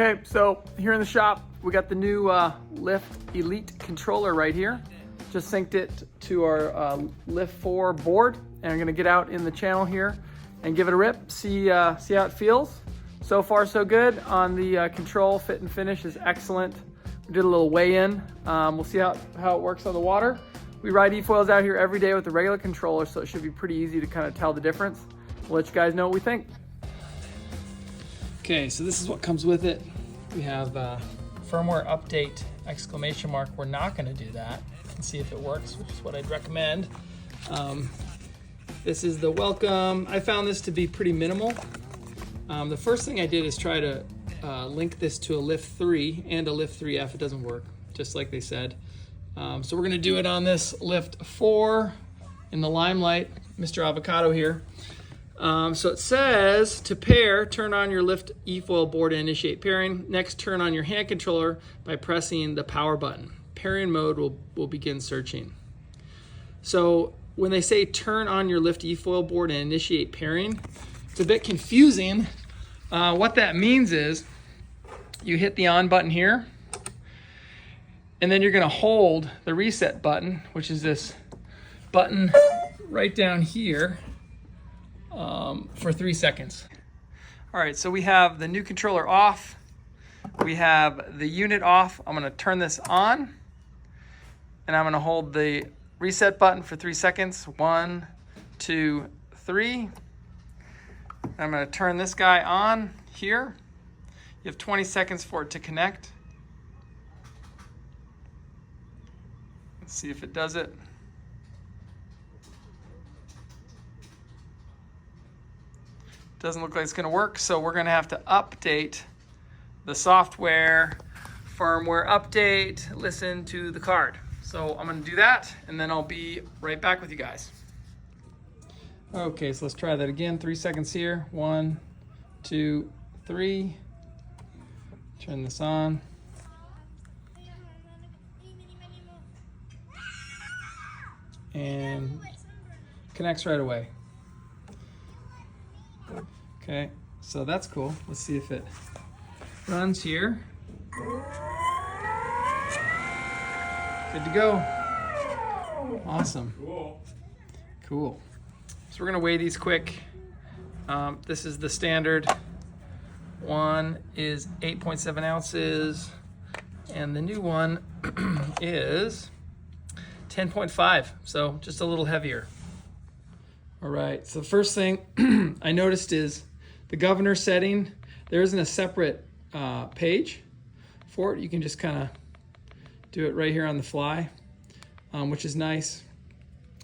Okay, so here in the shop, we got the new Lift Elite controller right here. Just synced it to our Lift 4 board, and I'm gonna get out in the channel here and give it a rip, see how it feels. So far, so good on the control. Fit and finish is excellent. We did a little weigh-in. We'll see how it works on the water. We ride EFOILs out here every day with the regular controller, so it should be pretty easy to kind of tell the difference. We'll let you guys know what we think. Okay, so this is what comes with it. We have firmware update, exclamation mark. We're not gonna do that and see if it works, which is what I'd recommend. This is the welcome. I found this to be pretty minimal. The first thing I did is try to link this to a Lift 3 and a Lift 3F. It doesn't work, just like they said. So we're gonna do it on this Lift 4 in the Limelight, Mr. Avocado here. So it says to pair, turn on your Lift EFOIL board to initiate pairing. Next, turn on your hand controller by pressing the power button. Pairing mode will begin searching. So when they say turn on your Lift EFOIL board and initiate pairing, it's a bit confusing. What that means is you hit the on button here, and then you're gonna hold the reset button, which is this button right down here, for 3 seconds. All right, so we have the new controller off. We have the unit off. I'm gonna turn this on, and I'm gonna hold the reset button for 3 seconds. 1, 2, 3. I'm gonna turn this guy on here. You have 20 seconds for it to connect. Let's see if it does it. Doesn't look like it's gonna work, so we're gonna have to update the software, firmware update, listen to the card. So I'm gonna do that, and then I'll be right back with you guys. Okay, so let's try that again. 3 seconds here. 1, 2, 3. Turn this on. And connects right away. Okay, so that's cool. Let's see if it runs here. Good to go. Awesome. Cool. So we're gonna weigh these quick. This is the standard. One is 8.7 ounces, and the new one is 10.5, so just a little heavier. All right, so the first thing I noticed is the governor setting. There isn't a separate page for it. You can just kind of do it right here on the fly, which is nice.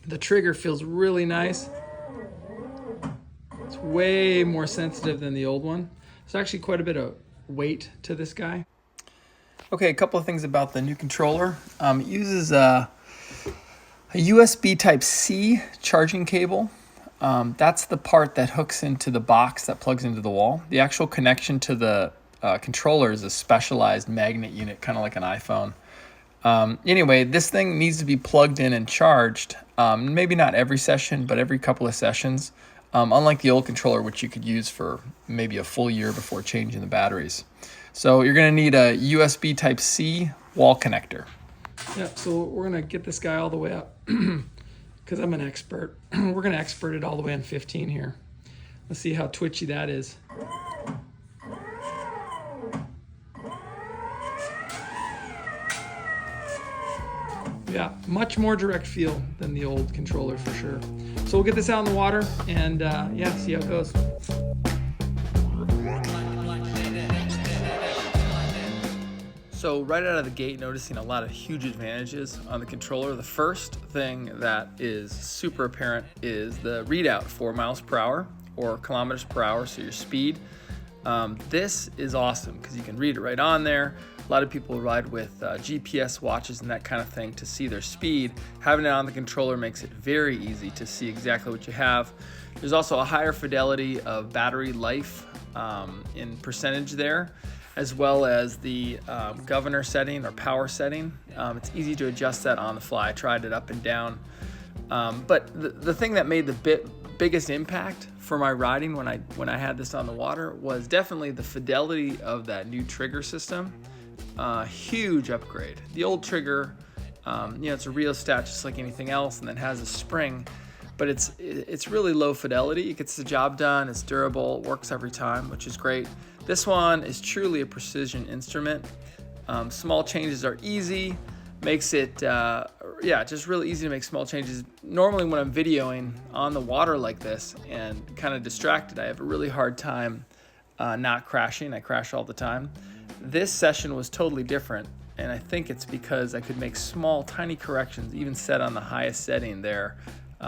The trigger feels really nice. It's way more sensitive than the old one. There's actually quite a bit of weight to this guy. Okay, a couple of things about the new controller. It uses a USB Type-C charging cable. That's the part that hooks into the box that plugs into the wall. The actual connection to the controller is a specialized magnet unit, kind of like an iPhone. Anyway, this thing needs to be plugged in and charged, maybe not every session, but every couple of sessions, unlike the old controller, which you could use for maybe a full year before changing the batteries. So you're gonna need a USB Type-C wall connector. Yep, so we're gonna get this guy all the way up, because I'm an expert. We're gonna expert it all the way on 15 here. Let's see how twitchy that is. Yeah, much more direct feel than the old controller for sure. So we'll get this out in the water and yeah, see how it goes. So right out of the gate, noticing a lot of huge advantages on the controller. The first thing that is super apparent is the readout for miles per hour or kilometers per hour, so your speed. This is awesome because you can read it right on there. A lot of people ride with GPS watches and that kind of thing to see their speed. Having it on the controller makes it very easy to see exactly what you have. There's also a higher fidelity of battery life in percentage there, as well as the governor setting or power setting. It's easy to adjust that on the fly. I tried it up and down. But the thing that made the biggest impact for my riding when I had this on the water was definitely the fidelity of that new trigger system. Huge upgrade. The old trigger, it's a rheostat just like anything else, and then has a spring, but it's really low fidelity. It gets the job done. It's durable. It works every time, which is great. This one is truly a precision instrument. Small changes are easy. Makes it just really easy to make small changes. Normally when I'm videoing on the water like this and kind of distracted, I have a really hard time not crashing. I crash all the time. This session was totally different, and I think it's because I could make small, tiny corrections, even set on the highest setting there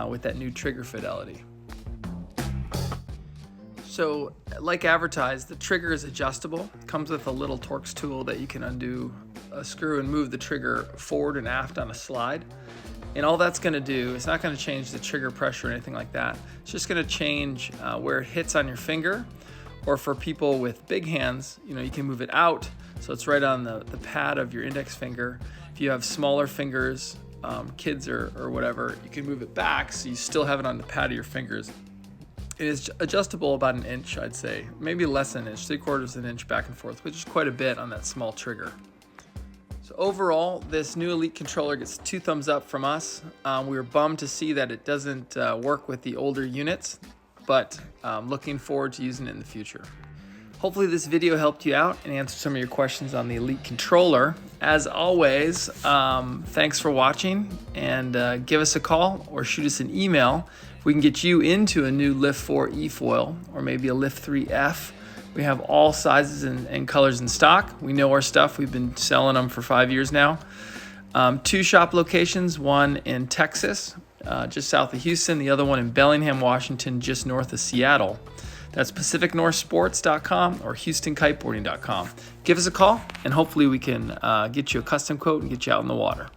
with that new trigger fidelity. So, like advertised, the trigger is adjustable. It comes with a little Torx tool that you can undo a screw and move the trigger forward and aft on a slide. And all that's going to do, it's not going to change the trigger pressure or anything like that. It's just going to change where it hits on your finger. Or for people with big hands, you can move it out so it's right on the pad of your index finger. If you have smaller fingers, kids or whatever, you can move it back so you still have it on the pad of your fingers. It is adjustable about an inch, I'd say, maybe less than an inch, 3/4 of an inch back and forth, which is quite a bit on that small trigger. So overall, this new Elite controller gets 2 thumbs up from us. We were bummed to see that it doesn't work with the older units, but looking forward to using it in the future. Hopefully this video helped you out and answered some of your questions on the Elite controller. As always, thanks for watching, and give us a call or shoot us an email. We can get you into a new Lift 4 EFOIL or maybe a Lift 3F. We have all sizes and colors in stock. We know our stuff. We've been selling them for 5 years now. 2 shop locations, one in Texas, just south of Houston, the other one in Bellingham, Washington, just north of Seattle. That's PacificNorthSports.com or HoustonKiteboarding.com. Give us a call, and hopefully we can get you a custom quote and get you out in the water.